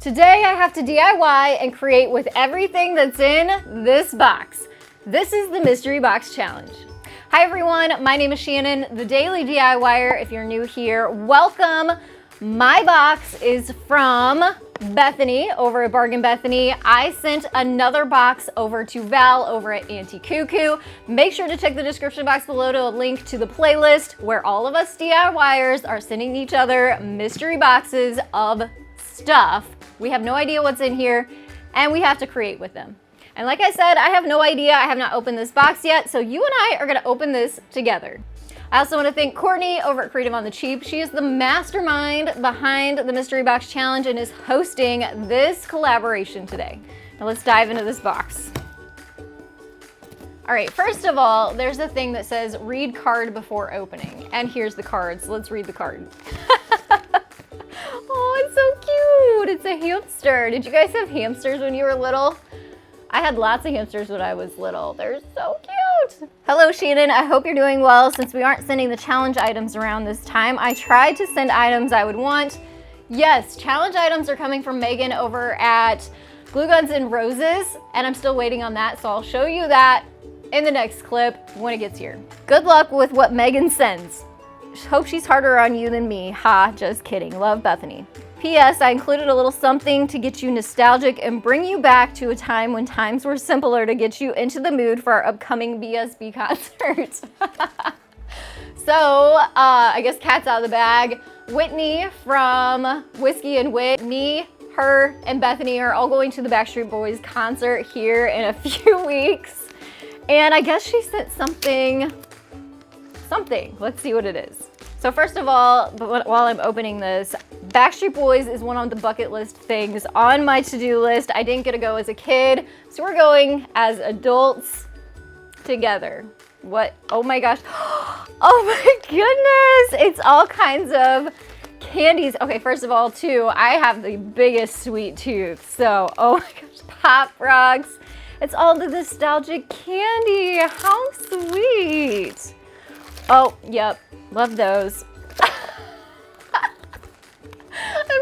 Today I have to DIY and create with everything that's in this box. This is the Mystery Box Challenge. Hi everyone, my name is Shannon, the Daily DIYer. If you're new here, welcome. My box is from Bethany over at Bargain Bethany. I sent another box over to Val over at Auntie Cuckoo. Make sure to check the description box below to a link to the playlist where all of us DIYers are sending each other mystery boxes of stuff. We have no idea what's in here and we have to create with them. And like I said, I have no idea. I have not opened this box yet, so you and I are gonna open this together. I also want to thank Courtney over at Creative on the Cheap. She is the mastermind behind the Mystery Box Challenge and is hosting this collaboration today. Now let's dive into this box. All right, first of all, there's a thing that says read card before opening. And here's the cards. Let's read the card. Oh, it's so cute. It's a hamster. Did you guys have hamsters when you were little? I had lots of hamsters when I was little. They're so cute. Hello, Shannon. I hope you're doing well. Since we aren't sending the challenge items around this time, I tried to send items I would want. Yes, challenge items are coming from Megan over at Glue Guns and Roses, and I'm still waiting on that, so I'll show you that in the next clip when it gets here. Good luck with what Megan sends. Hope she's harder on you than me. Ha, just kidding. Love, Bethany. P.S. I included a little something to get you nostalgic and bring you back to a time when times were simpler to get you into the mood for our upcoming BSB concert. So, I guess cat's out of the bag. Whitney from Whiskey and Wit, me, her, and Bethany are all going to the Backstreet Boys concert here in a few weeks. And I guess she sent something. Let's see what it is. So first of all, while I'm opening this, Backstreet Boys is one of the bucket list things on my to-do list. I didn't get to go as a kid, so we're going as adults together. What? Oh my gosh. Oh my goodness. It's all kinds of candies. Okay, first of all, too, I have the biggest sweet tooth. So, oh my gosh, Pop Rocks. It's all the nostalgic candy. How sweet. Oh, yep. Love those. I'm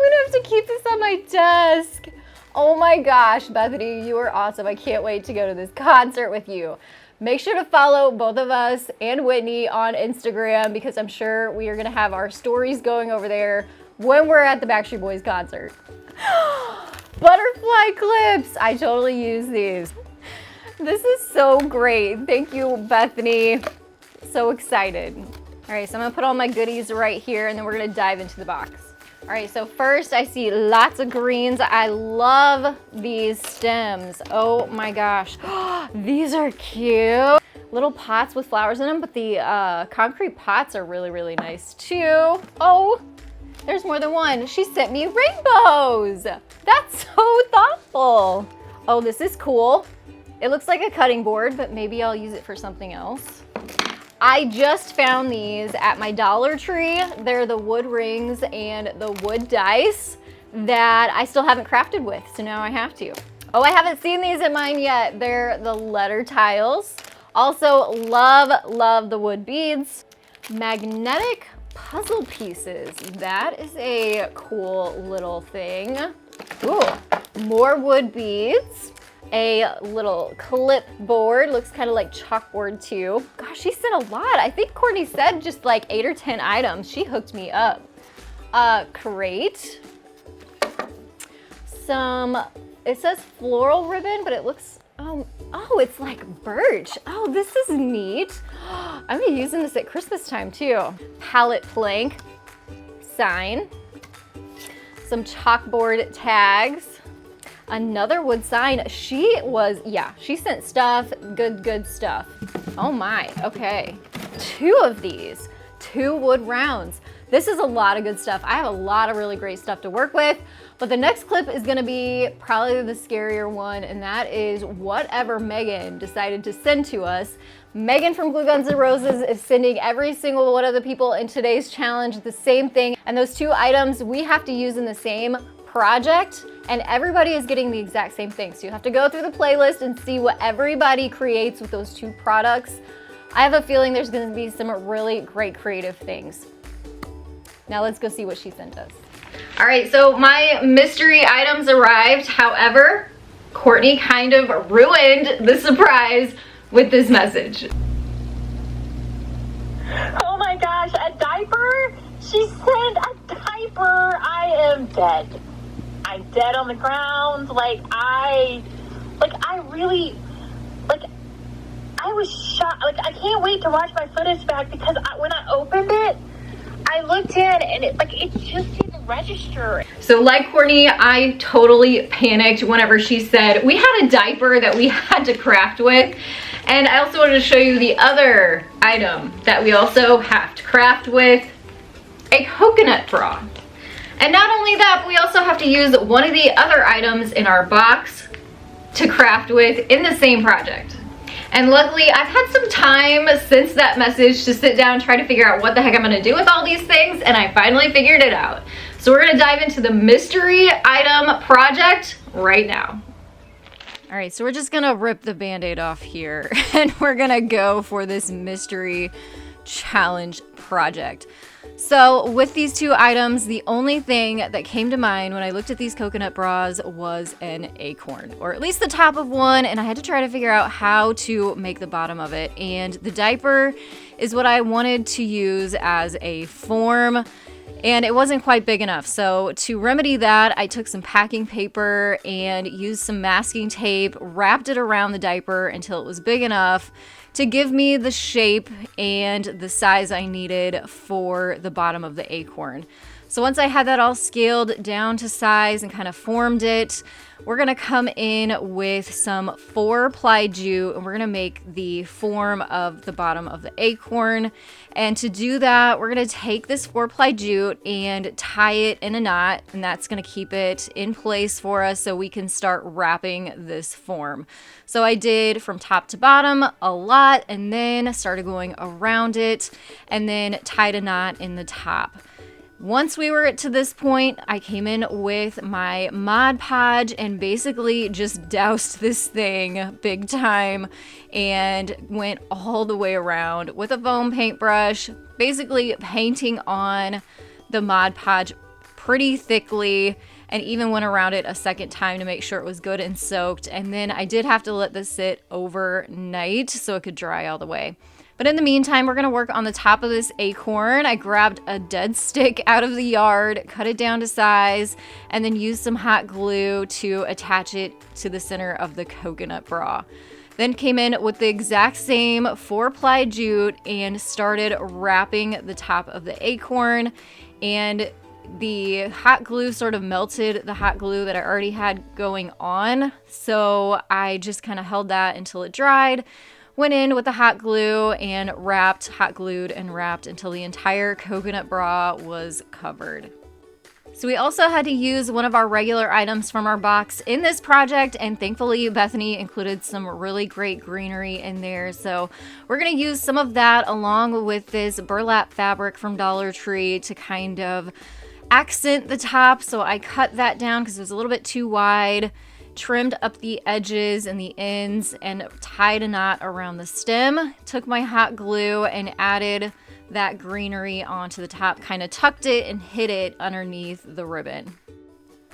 gonna have to keep this on my desk. Oh my gosh, Bethany, you are awesome. I can't wait to go to this concert with you. Make sure to follow both of us and Whitney on Instagram because I'm sure we are gonna have our stories going over there when we're at the Backstreet Boys concert. Butterfly clips. I totally use these. This is so great. Thank you, Bethany. So excited. All right, so I'm gonna put all my goodies right here and then we're gonna dive into the box. All right, so first I see lots of greens. I love these stems. Oh my gosh, these are cute. Little pots with flowers in them, but the concrete pots are really, really nice too. Oh, there's more than one. She sent me rainbows. That's so thoughtful. Oh, this is cool. It looks like a cutting board, but maybe I'll use it for something else. I just found these at my Dollar Tree. They're the wood rings and the wood dice that I still haven't crafted with, so now I have to. Oh, I haven't seen these in mine yet. They're the letter tiles. Also, love the wood beads. Magnetic puzzle pieces. That is a cool little thing. Ooh, more wood beads. A little clipboard, looks kind of like chalkboard too. Gosh, she sent a lot. I think Courtney said just like 8 or 10 items. She hooked me up. Crate. It says floral ribbon, but it looks, oh, it's like birch. Oh, this is neat. I'm gonna be using this at Christmas time too. Palette plank, sign, some chalkboard tags. Another wood sign. She sent stuff, good stuff. Oh my, okay. 2 of these, 2 wood rounds. This is a lot of good stuff. I have a lot of really great stuff to work with, but the next clip is gonna be probably the scarier one, and that is whatever Megan decided to send to us. Megan from Glue Guns and Roses is sending every single one of the people in today's challenge the same thing, and those 2 items we have to use in the same project, and everybody is getting the exact same thing. So you have to go through the playlist and see what everybody creates with those 2 products. I have a feeling there's gonna be some really great creative things. Now let's go see what she sent us. All right, so my mystery items arrived. However, Courtney kind of ruined the surprise with this message. Oh my gosh, a diaper? She sent a diaper. I am dead. I'm dead on the ground. I was shocked. I can't wait to watch my footage back because when I opened it, I looked in and it just didn't register. So like Courtney, I totally panicked whenever she said we had a diaper that we had to craft with. And I also wanted to show you the other item that we also have to craft with, a coconut bra. And not only that, but we also have to use one of the other items in our box to craft with in the same project. And luckily, I've had some time since that message to sit down and try to figure out what the heck I'm gonna do with all these things, and I finally figured it out. So we're gonna dive into the mystery item project right now. All right, so we're just gonna rip the Band-Aid off here, and we're gonna go for this mystery challenge project. So with these two items, the only thing that came to mind when I looked at these coconut bras was an acorn, or at least the top of one, and I had to try to figure out how to make the bottom of it. And the diaper is what I wanted to use as a form, and it wasn't quite big enough. So to remedy that, I took some packing paper and used some masking tape, wrapped it around the diaper until it was big enough to give me the shape and the size I needed for the bottom of the acorn. So once I had that all scaled down to size and kind of formed it, we're gonna come in with some 4-ply jute and we're gonna make the form of the bottom of the acorn. And to do that, we're gonna take this 4-ply jute and tie it in a knot, and that's gonna keep it in place for us so we can start wrapping this form. So I did from top to bottom a lot, and then started going around it, and then tied a knot in the top. Once we were to this point, I came in with my Mod Podge and basically just doused this thing big time and went all the way around with a foam paintbrush, basically painting on the Mod Podge pretty thickly, and even went around it a second time to make sure it was good and soaked. And then I did have to let this sit overnight so it could dry all the way. But in the meantime, we're gonna work on the top of this acorn. I grabbed a dead stick out of the yard, cut it down to size, and then used some hot glue to attach it to the center of the coconut bra. Then came in with the exact same 4-ply jute and started wrapping the top of the acorn, and the hot glue sort of melted the hot glue that I already had going on. So I just kind of held that until it dried, went in with the hot glue and wrapped, hot glued and wrapped until the entire coconut bra was covered. So we also had to use one of our regular items from our box in this project, and thankfully Bethany included some really great greenery in there. So we're gonna use some of that along with this burlap fabric from Dollar Tree to kind of accent the top. So I cut that down because it was a little bit too wide, trimmed up the edges and the ends, and tied a knot around the stem. Took my hot glue and added that greenery onto the top, kind of tucked it and hid it underneath the ribbon.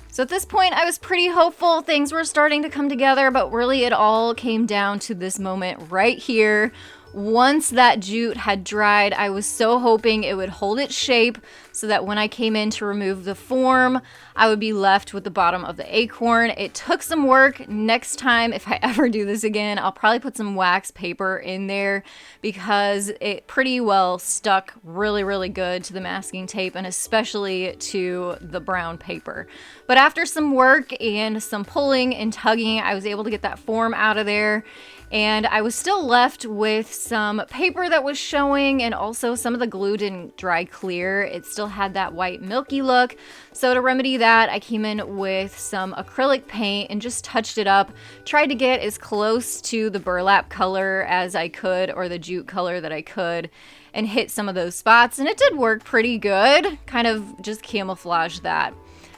So at this point, I was pretty hopeful things were starting to come together, but really it all came down to this moment right here. Once that jute had dried, I was so hoping it would hold its shape so that when I came in to remove the form, I would be left with the bottom of the acorn. It took some work. Next time, if I ever do this again, I'll probably put some wax paper in there because it pretty well stuck really, really good to the masking tape and especially to the brown paper. But after some work and some pulling and tugging, I was able to get that form out of there. And I was still left with some paper that was showing, and also some of the glue didn't dry clear. It still had that white milky look. So to remedy that, I came in with some acrylic paint and just touched it up. Tried to get as close to the burlap color as I could, or the jute color that I could, and hit some of those spots. And it did work pretty good, kind of just camouflage that.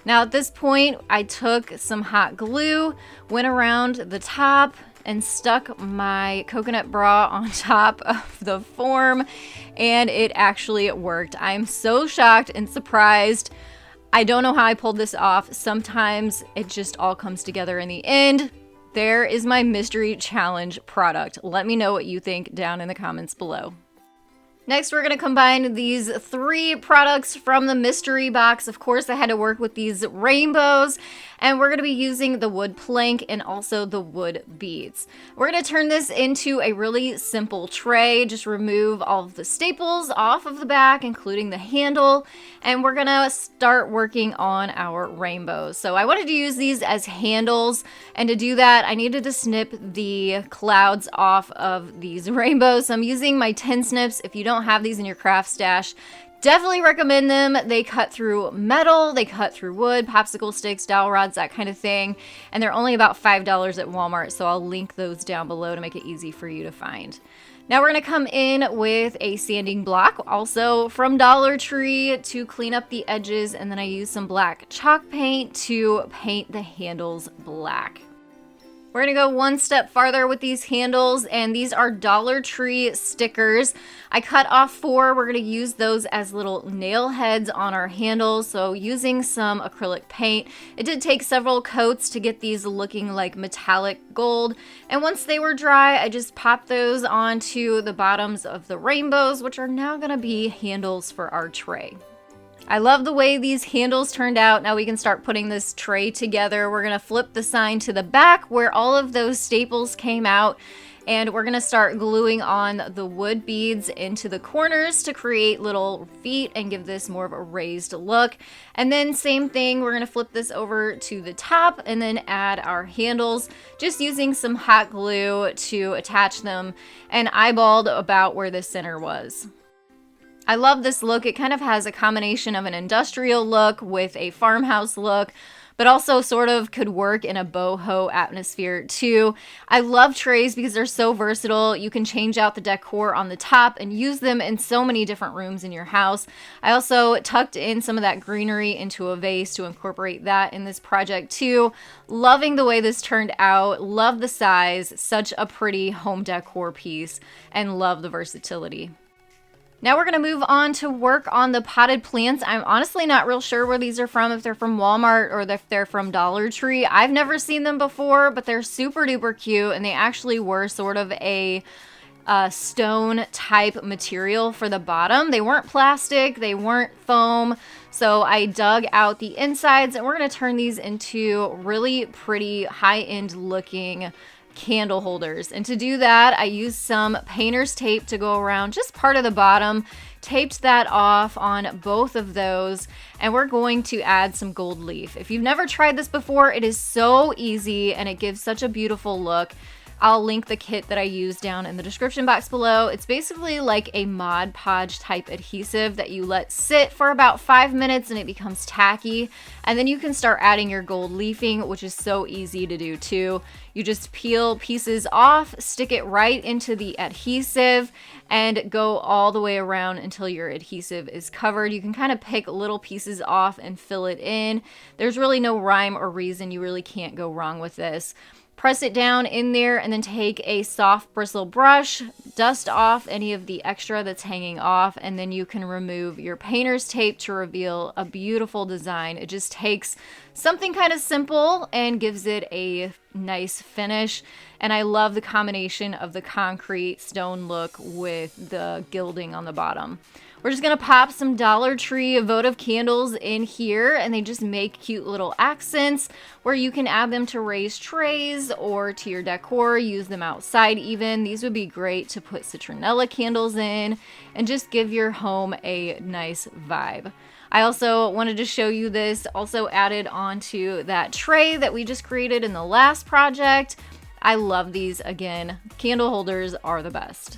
Now at this point, I took some hot glue, went around the top, and stuck my coconut bra on top of the form, and it actually worked. I'm so shocked and surprised. I don't know how I pulled this off. Sometimes it just all comes together in the end. There is my mystery challenge product. Let me know what you think down in the comments below. Next, we're going to combine these 3 products from the mystery box. Of course, I had to work with these rainbows, and we're going to be using the wood plank and also the wood beads. We're going to turn this into a really simple tray. Just remove all of the staples off of the back, including the handle, and we're going to start working on our rainbows. So I wanted to use these as handles, and to do that, I needed to snip the clouds off of these rainbows. So I'm using my tin snips. If you don't have these in your craft stash, definitely recommend them. They cut through metal, they cut through wood, popsicle sticks, dowel rods, that kind of thing. And they're only about $5 at Walmart, so I'll link those down below to make it easy for you to find. Now we're going to come in with a sanding block, also from Dollar Tree, to clean up the edges, and then I use some black chalk paint to paint the handles black. We're gonna go one step farther with these handles, and these are Dollar Tree stickers. I cut off 4. We're gonna use those as little nail heads on our handles, so using some acrylic paint. It did take several coats to get these looking like metallic gold, and once they were dry, I just popped those onto the bottoms of the rainbows, which are now gonna be handles for our tray. I love the way these handles turned out. Now we can start putting this tray together. We're going to flip the sign to the back where all of those staples came out, and we're going to start gluing on the wood beads into the corners to create little feet and give this more of a raised look. And then same thing, we're going to flip this over to the top and then add our handles, just using some hot glue to attach them, and eyeballed about where the center was. I love this look. It kind of has a combination of an industrial look with a farmhouse look, but also sort of could work in a boho atmosphere too. I love trays because they're so versatile. You can change out the decor on the top and use them in so many different rooms in your house. I also tucked in some of that greenery into a vase to incorporate that in this project too. Loving the way this turned out. Love the size. Such a pretty home decor piece, and love the versatility. Now we're going to move on to work on the potted plants. I'm honestly not real sure where these are from, if they're from Walmart or if they're from Dollar Tree. I've never seen them before, but they're super duper cute, and they actually were sort of a stone type material for the bottom. They weren't plastic, they weren't foam, so I dug out the insides, and we're going to turn these into really pretty high-end looking candle holders. And to do that, I used some painter's tape to go around just part of the bottom, taped that off on both of those, and we're going to add some gold leaf. If you've never tried this before, it is so easy and it gives such a beautiful look. I'll link the kit that I use down in the description box below. It's basically like a Mod Podge type adhesive that you let sit for about 5 minutes and it becomes tacky. And then you can start adding your gold leafing, which is so easy to do too. You just peel pieces off, stick it right into the adhesive, and go all the way around until your adhesive is covered. You can kind of pick little pieces off and fill it in. There's really no rhyme or reason. You really can't go wrong with this. Press it down in there and then take a soft bristle brush, dust off any of the extra that's hanging off, and then you can remove your painter's tape to reveal a beautiful design. It just takes something kind of simple and gives it a nice finish. And I love the combination of the concrete stone look with the gilding on the bottom. We're just gonna pop some Dollar Tree votive candles in here, and they just make cute little accents where you can add them to raised trays or to your decor, use them outside even. These would be great to put citronella candles in and just give your home a nice vibe. I also wanted to show you this also added onto that tray that we just created in the last project. I love these. Again, candle holders are the best.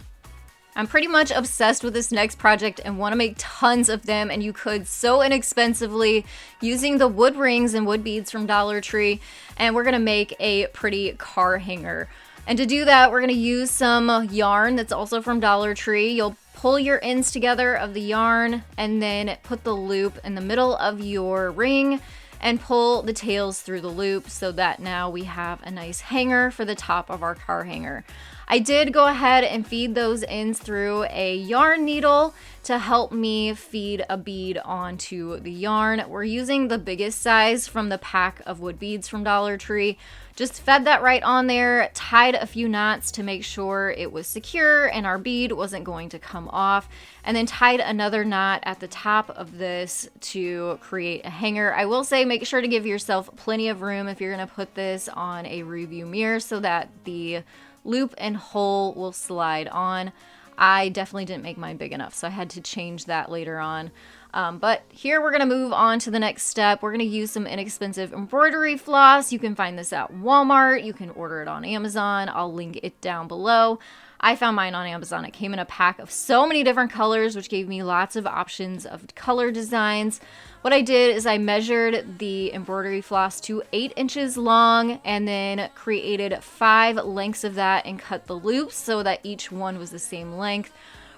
I'm pretty much obsessed with this next project and want to make tons of them, and you could so inexpensively using the wood rings and wood beads from Dollar Tree, and we're going to make a pretty car hanger. And to do that, we're going to use some yarn that's also from Dollar Tree. You'll pull your ends together of the yarn and then put the loop in the middle of your ring and pull the tails through the loop so that now we have a nice hanger for the top of our car hanger. I did go ahead and feed those ends through a yarn needle to help me feed a bead onto the yarn. We're using the biggest size from the pack of wood beads from Dollar Tree. Just fed that right on there, tied a few knots to make sure it was secure and our bead wasn't going to come off, and then tied another knot at the top of this to create a hanger. I will say make sure to give yourself plenty of room if you're going to put this on a review mirror so that the loop and hole will slide on. I definitely didn't make mine big enough, so I had to change that later on. But here we're gonna move on to the next step. We're gonna use some inexpensive embroidery floss. You can find this at Walmart. You can order it on Amazon. I'll link it down below. I found mine on Amazon. It came in a pack of so many different colors, which gave me lots of options of color designs. What I did is I measured the embroidery floss to 8 inches long and then created 5 lengths of that and cut the loops so that each one was the same length.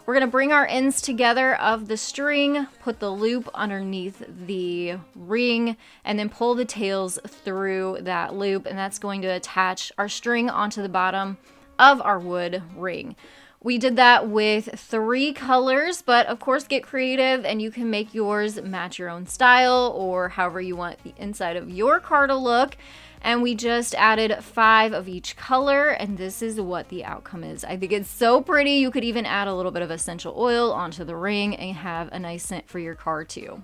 We're gonna bring our ends together of the string, put the loop underneath the ring, and then pull the tails through that loop, and that's going to attach our string onto the bottom of our wood ring. We did that with 3 colors, but of course get creative and you can make yours match your own style or however you want the inside of your car to look. And we just added 5 of each color, and this is what the outcome is. I think it's so pretty. You could even add a little bit of essential oil onto the ring and have a nice scent for your car too.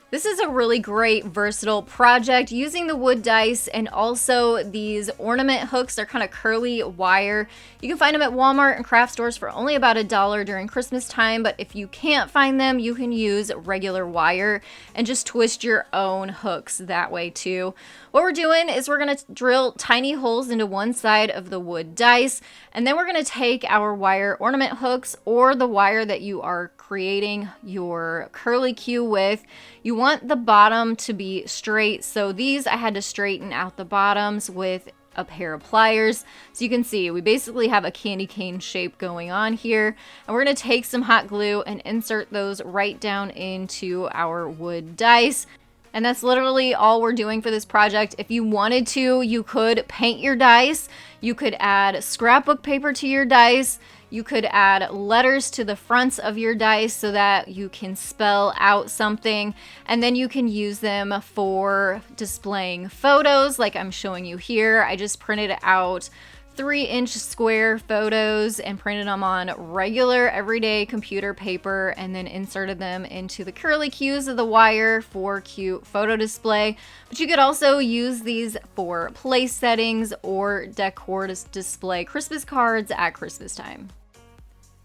This is a really great versatile project using the wood dice and also these ornament hooks. They're kind of curly wire. You can find them at Walmart and craft stores for only about $1 during Christmas time, but if you can't find them, you can use regular wire and just twist your own hooks that way too. What we're doing is we're going to drill tiny holes into one side of the wood dice, and then we're going to take our wire ornament hooks or the wire that you are creating your curly Q with. You want the bottom to be straight, so these I had to straighten out the bottoms with a pair of pliers. So you can see we basically have a candy cane shape going on here, and we're going to take some hot glue and insert those right down into our wood dice. And that's literally all we're doing for this project. If you wanted to, you could paint your dice. You could add scrapbook paper to your dice. You could add letters to the fronts of your dice so that you can spell out something. And then you can use them for displaying photos like I'm showing you here. I just printed out 3-inch square photos and printed them on regular everyday computer paper and then inserted them into the curly cues of the wire for cute photo display. But you could also use these for place settings or decor to display Christmas cards at Christmas time.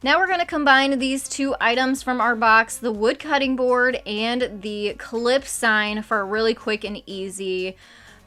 Now we're going to combine these 2 items from our box, the wood cutting board and the clip sign, for a really quick and easy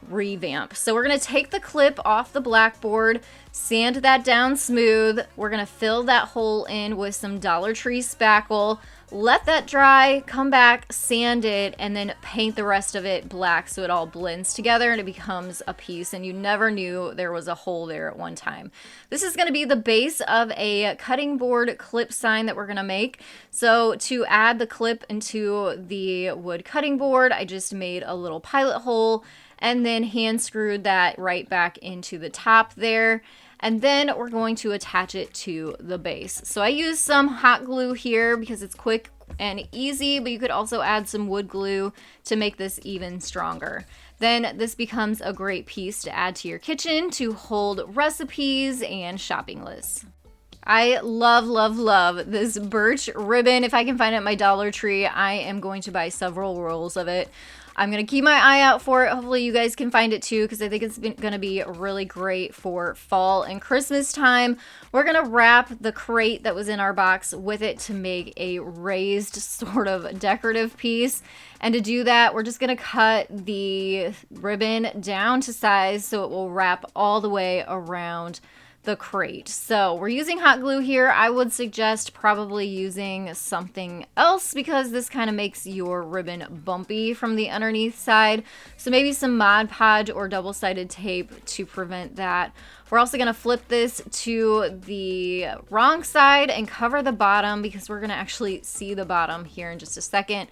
revamp. So we're going to take the clip off the blackboard, sand that down smooth. We're going to fill that hole in with some Dollar Tree spackle, let that dry, come back, sand it, and then paint the rest of it black so it all blends together and it becomes a piece and you never knew there was a hole there at one time. This is going to be the base of a cutting board clip sign that we're going to make. So to add the clip into the wood cutting board, I just made a little pilot hole and then hand screwed that right back into the top there. And then we're going to attach it to the base. So I used some hot glue here because it's quick and easy, but you could also add some wood glue to make this even stronger. Then this becomes a great piece to add to your kitchen to hold recipes and shopping lists. I love, love, love this birch ribbon. If I can find it at my Dollar Tree, I am going to buy several rolls of it. I'm going to keep my eye out for it. Hopefully you guys can find it too, because I think it's going to be really great for fall and Christmas time. We're going to wrap the crate that was in our box with it to make a raised sort of decorative piece. And to do that, we're just going to cut the ribbon down to size so it will wrap all the way around the crate. So we're using hot glue here. I would suggest probably using something else because this kind of makes your ribbon bumpy from the underneath side. So maybe some Mod Podge or double-sided tape to prevent that. We're also going to flip this to the wrong side and cover the bottom because we're going to actually see the bottom here in just a second.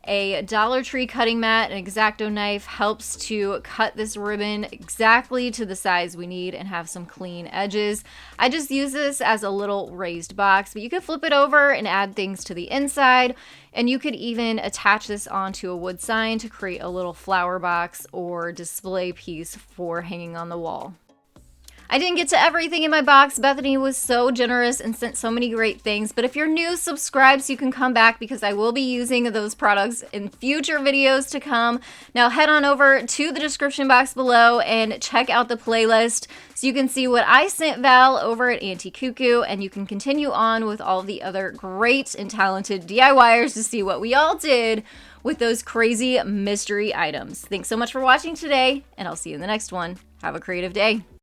A Dollar Tree cutting mat, an X-Acto knife helps to cut this ribbon exactly to the size we need and have some clean edges. I just use this as a little raised box, but you could flip it over and add things to the inside, and you could even attach this onto a wood sign to create a little flower box or display piece for hanging on the wall. I didn't get to everything in my box. Bethany was so generous and sent so many great things. But if you're new, subscribe so you can come back because I will be using those products in future videos to come. Now head on over to the description box below and check out the playlist so you can see what I sent Val over at Auntie Cuckoo, and you can continue on with all the other great and talented DIYers to see what we all did with those crazy mystery items. Thanks so much for watching today, and I'll see you in the next one. Have a creative day.